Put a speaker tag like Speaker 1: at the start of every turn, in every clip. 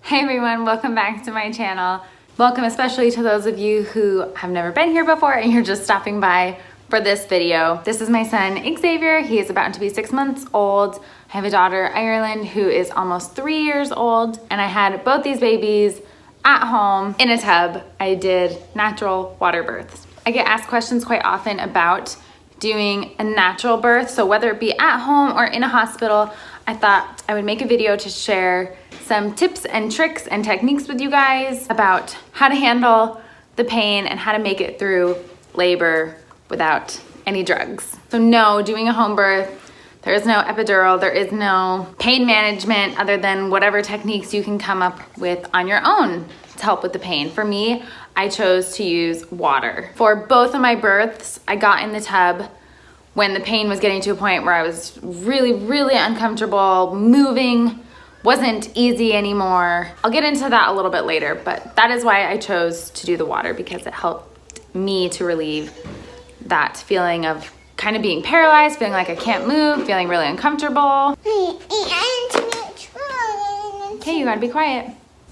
Speaker 1: Hey everyone, welcome back to my channel. Welcome especially to those of you who have never been here before and you're just stopping by for this video. This is my son Xavier. He is about to be 6 months old. I have a daughter, Ireland, who is almost 3 years old, and I had both these babies at home in a tub. I did natural water births. I get asked questions quite often about doing a natural birth, so whether it be at home or in a hospital, I thought I would make a video to share some tips and tricks and techniques with you guys about how to handle the pain and how to make it through labor without any drugs. So no, doing a home birth, there is no epidural, there is no pain management other than whatever techniques you can come up with on your own to help with the pain. For me, I chose to use water. For both of my births, I got in the tub when the pain was getting to a point where I was really uncomfortable, moving wasn't easy anymore. I'll get into that a little bit later, but that is why I chose to do the water, because it helped me to relieve that feeling of kind of being paralyzed, feeling like I can't move, feeling really uncomfortable. Okay, you gotta be quiet.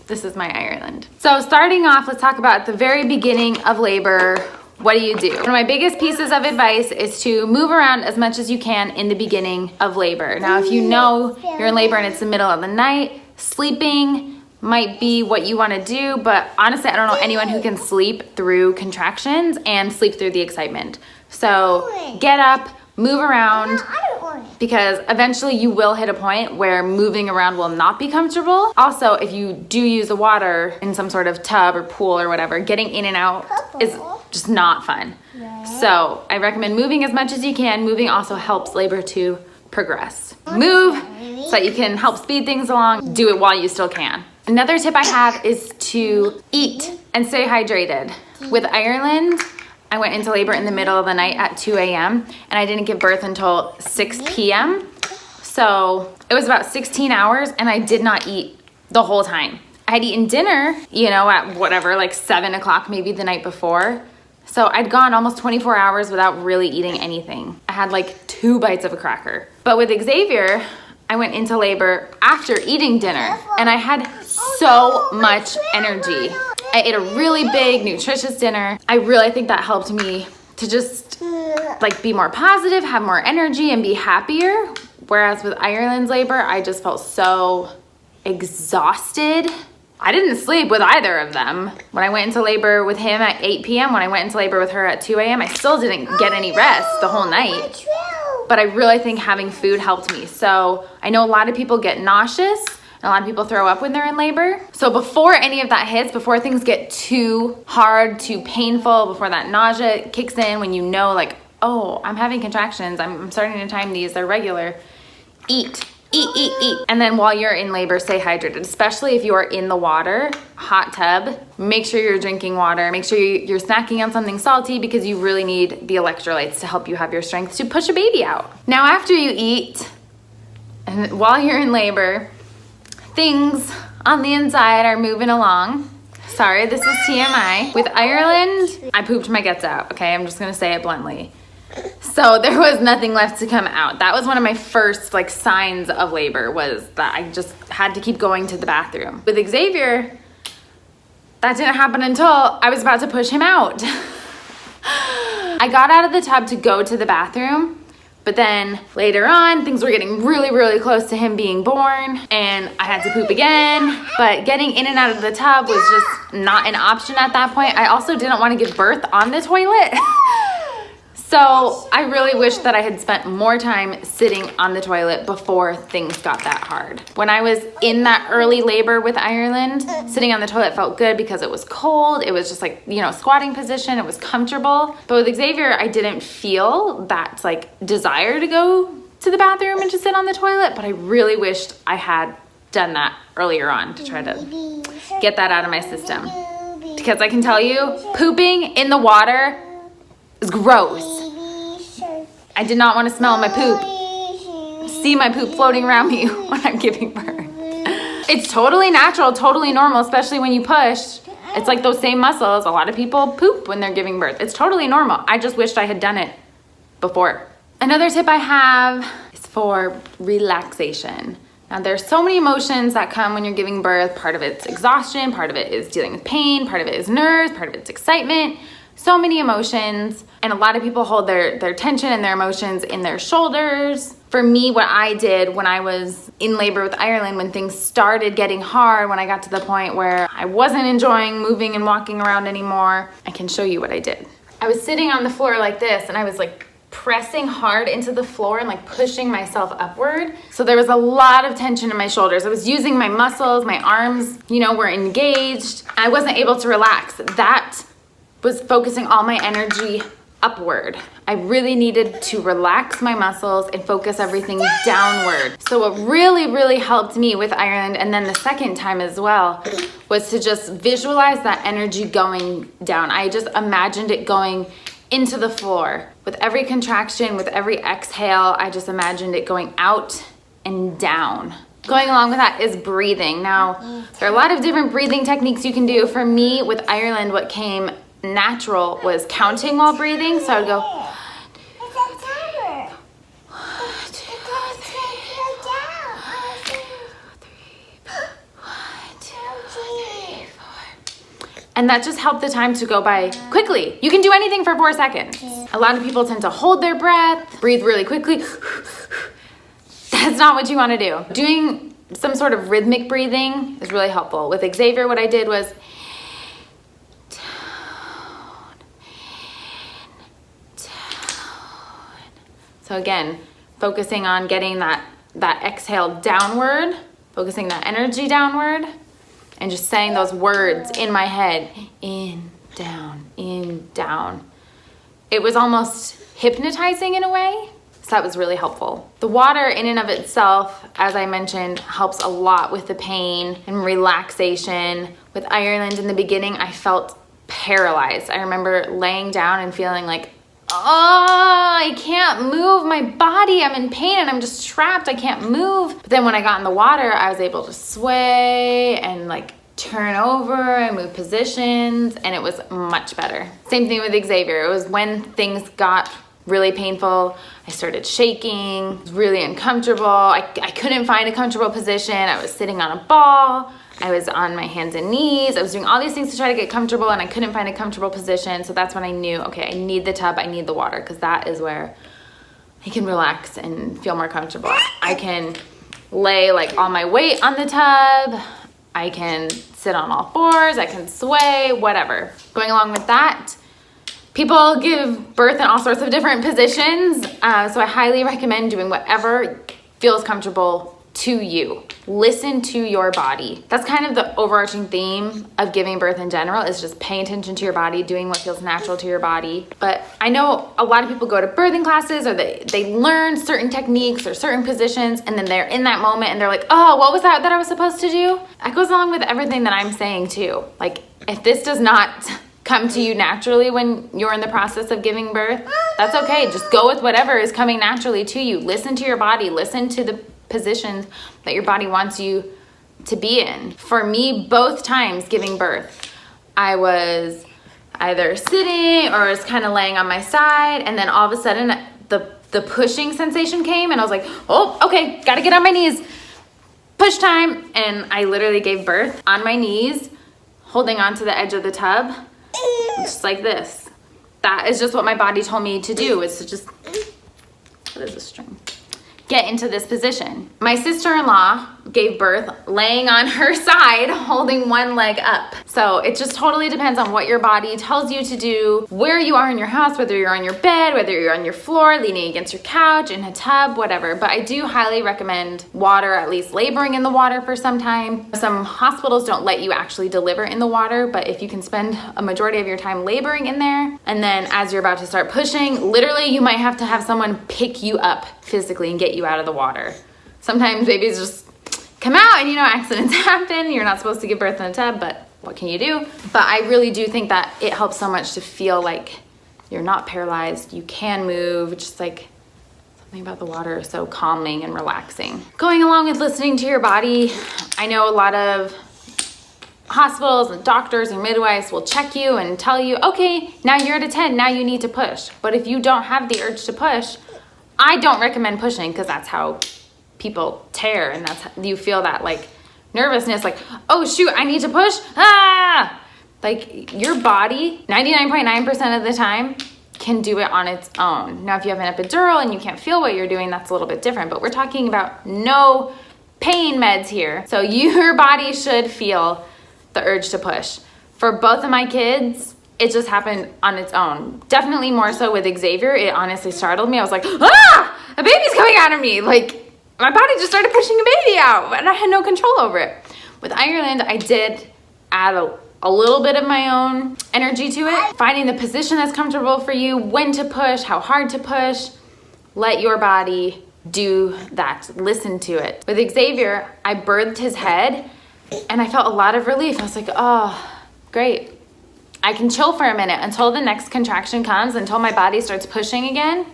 Speaker 1: This is my Ireland. So starting off, let's talk about the very beginning of labor. What do? One of my biggest pieces of advice is to move around as much as you can in the beginning of labor. Now, if you know you're in labor and it's the middle of the night, sleeping might be what you want to do, but honestly, I don't know anyone who can sleep through contractions and sleep through the excitement. So get up, move around, because eventually you will hit a point where moving around will not be comfortable. Also, if you do use the water in some sort of tub or pool or whatever, getting in and out is just not fun. So I recommend moving as much as you can. Moving also helps labor to progress. Move so that you can help speed things along. Do it while you still can. Another tip I have is to eat and stay hydrated. With Ireland, I went into labor in the middle of the night at 2 a.m. and I didn't give birth until 6 p.m. So it was about 16 hours and I did not eat the whole time. I had eaten dinner, at whatever, like 7 o'clock maybe the night before. So I'd gone almost 24 hours without really eating anything. I had like 2 bites of a cracker. But with Xavier, I went into labor after eating dinner and I had so much energy. I ate a really big, nutritious dinner. I really think that helped me to just be more positive, have more energy, and be happier. Whereas with Ireland's labor, I just felt so exhausted. I didn't sleep with either of them. When I went into labor with him at 8 p.m., when I went into labor with her at 2 a.m., I still didn't get any rest the whole night. But I really think having food helped me. So I know a lot of people get nauseous. A lot of people throw up when they're in labor. So before any of that hits, before things get too hard, too painful, before that nausea kicks in, when you know like, oh, I'm having contractions, I'm starting to time these, they're regular, eat. And then while you're in labor, stay hydrated, especially if you are in the water, hot tub. Make sure you're drinking water. Make sure you're snacking on something salty because you really need the electrolytes to help you have your strength to push a baby out. Now, after you eat and while you're in labor, things on the inside are moving along. Sorry, this is TMI. With Ireland, I pooped my guts out, okay? I'm just gonna say it bluntly. So there was nothing left to come out. That was one of my first signs of labor, was that I just had to keep going to the bathroom. With Xavier, that didn't happen until I was about to push him out. I got out of the tub to go to the bathroom, but then later on, things were getting really close to him being born and I had to poop again. But getting in and out of the tub was just not an option at that point. I also didn't want to give birth on the toilet. So I really wish that I had spent more time sitting on the toilet before things got that hard. When I was in that early labor with Ireland, sitting on the toilet felt good because it was cold. It was just squatting position. It was comfortable. But with Xavier, I didn't feel that desire to go to the bathroom and to sit on the toilet. But I really wished I had done that earlier on to try to get that out of my system. Because I can tell you, pooping in the water is gross. I did not want to smell my poop, see my poop floating around me when I'm giving birth. It's totally natural, totally normal, especially when you push. It's like those same muscles. A lot of people poop when they're giving birth. It's totally normal. I just wished I had done it before. Another tip I have is for relaxation. Now, there's so many emotions that come when you're giving birth. Part of it's exhaustion, part of it is dealing with pain, part of it is nerves, part of it's excitement. So many emotions, and a lot of people hold their tension and their emotions in their shoulders. For me, what I did when I was in labor with Ireland, when things started getting hard, when I got to the point where I wasn't enjoying moving and walking around anymore, I can show you what I did. I was sitting on the floor like this, and I was like pressing hard into the floor and like pushing myself upward. So there was a lot of tension in my shoulders. I was using my muscles, my arms, you know, were engaged. I wasn't able to relax. That was focusing all my energy upward. I really needed to relax my muscles and focus everything downward. So what really, really helped me with Ireland, and then the second time as well, was to just visualize that energy going down. I just imagined it going into the floor. With every contraction, with every exhale, I just imagined it going out and down. Going along with that is breathing. Now, there are a lot of different breathing techniques you can do. For me, with Ireland, what came natural was counting while breathing. So I would go, and that just helped the time to go by quickly. You can do anything for 4 seconds. A lot of people tend to hold their breath, breathe really quickly. That's not what you want to do. Doing some sort of rhythmic breathing is really helpful. With Xavier, what I did was down, in, down. So again, focusing on getting that exhale downward, focusing that energy downward, and just saying those words in my head, in, down. It was almost hypnotizing in a way, so that was really helpful. The water in and of itself, as I mentioned, helps a lot with the pain and relaxation. With Ireland in the beginning, I felt paralyzed. I remember laying down and feeling like, oh, I can't move my body. I'm in pain and I'm just trapped. I can't move. But then when I got in the water, I was able to sway and like turn over and move positions, and it was much better. Same thing with Xavier. It was when things got really painful, I started shaking. It was really uncomfortable. I couldn't find a comfortable position. I was sitting on a ball. I was on my hands and knees. I was doing all these things to try to get comfortable, and I couldn't find a comfortable position. So that's when I knew, okay, I need the tub, I need the water, because that is where I can relax and feel more comfortable. I can lay like all my weight on the tub. I can sit on all fours. I can sway, whatever. Going along with that, people give birth in all sorts of different positions. So I highly recommend doing whatever feels comfortable to you. Listen to your body. That's kind of the overarching theme of giving birth in general, is just paying attention to your body, doing what feels natural to your body. But I know a lot of people go to birthing classes, or they learn certain techniques or certain positions, and then they're in that moment and they're like, oh, what was that I was supposed to do? That goes along with everything that I'm saying too. Like, if this does not come to you naturally when you're in the process of giving birth, that's okay. Just go with whatever is coming naturally to you. Listen to your body. Listen to the positions that your body wants you to be in. For me, both times giving birth, I was either sitting or I was kind of laying on my side, and then all of a sudden the pushing sensation came, and I was like, oh, okay, gotta get on my knees. Push time. And I literally gave birth on my knees, holding onto the edge of the tub, just like this. That is just what my body told me to do, is to just, what is this string? Get into this position. My sister-in-law gave birth laying on her side, holding one leg up. So it just totally depends on what your body tells you to do, where you are in your house, whether you're on your bed, whether you're on your floor, leaning against your couch, in a tub, whatever. But I do highly recommend water, at least laboring in the water for some time. Some hospitals don't let you actually deliver in the water, but if you can spend a majority of your time laboring in there, and then as you're about to start pushing, literally you might have to have someone pick you up physically and get you out of the water. Sometimes babies just come out, and accidents happen. You're not supposed to give birth in a tub, but what can you do? But I really do think that it helps so much to feel like you're not paralyzed. You can move. Just like something about the water is so calming and relaxing. Going along with listening to your body, I know a lot of hospitals and doctors and midwives will check you and tell you, okay, now you're at a 10, now you need to push. But if you don't have the urge to push, I don't recommend pushing, because that's how people tear, and you feel that like nervousness, like, oh shoot, I need to push, ah! Like your body, 99.9% of the time, can do it on its own. Now, if you have an epidural and you can't feel what you're doing, that's a little bit different, but we're talking about no pain meds here. So your body should feel the urge to push. For both of my kids, it just happened on its own. Definitely more so with Xavier. It honestly startled me. I was like, ah, a baby's coming out of me. Like my body just started pushing a baby out and I had no control over it. With Ireland, I did add a little bit of my own energy to it. Finding the position that's comfortable for you, when to push, how hard to push. Let your body do that. Listen to it. With Xavier, I birthed his head and I felt a lot of relief. I was like, oh, great. I can chill for a minute until the next contraction comes, until my body starts pushing again.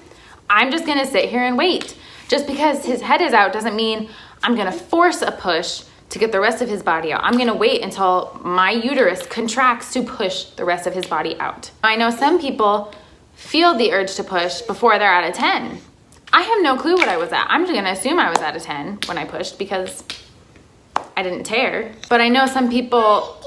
Speaker 1: I'm just gonna sit here and wait. Just because his head is out doesn't mean I'm gonna force a push to get the rest of his body out. I'm gonna wait until my uterus contracts to push the rest of his body out. I know some people feel the urge to push before they're at a 10. I have no clue what I was at. I'm just gonna assume I was at a 10 when I pushed because I didn't tear. But I know some people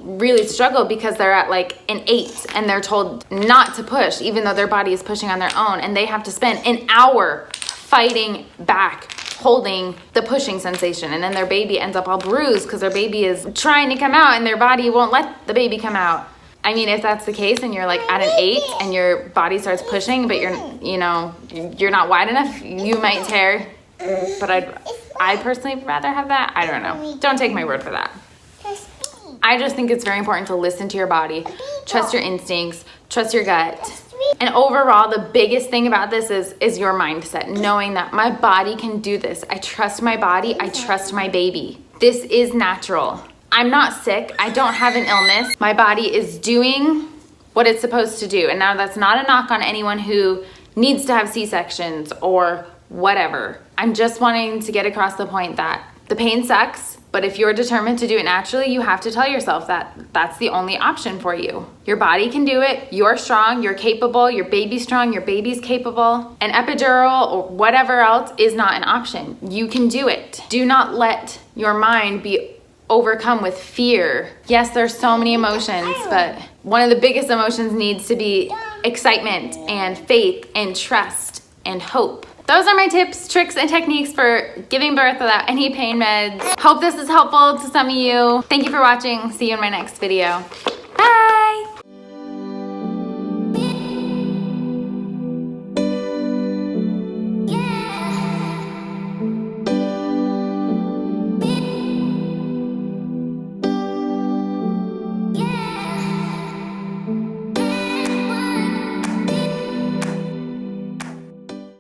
Speaker 1: really struggle because they're at like an 8 and they're told not to push even though their body is pushing on their own, and they have to spend an hour fighting back, holding the pushing sensation, and then their baby ends up all bruised because their baby is trying to come out and their body won't let the baby come out. I mean, if that's the case and you're like at an 8 and your body starts pushing but you're not wide enough, you might tear. But I personally would rather have that. I don't know. Don't take my word for that. I just think it's very important to listen to your body, trust your instincts, trust your gut. And overall, the biggest thing about this is your mindset, knowing that my body can do this. I trust my body, I trust my baby. This is natural. I'm not sick, I don't have an illness. My body is doing what it's supposed to do. And now that's not a knock on anyone who needs to have C-sections or whatever. I'm just wanting to get across the point that the pain sucks, but if you're determined to do it naturally, you have to tell yourself that that's the only option for you. Your body can do it, you're strong, you're capable, your baby's strong, your baby's capable. An epidural or whatever else is not an option. You can do it. Do not let your mind be overcome with fear. Yes, there's so many emotions, but one of the biggest emotions needs to be excitement and faith and trust and hope. Those are my tips, tricks, and techniques for giving birth without any pain meds. Hope this is helpful to some of you. Thank you for watching. See you in my next video.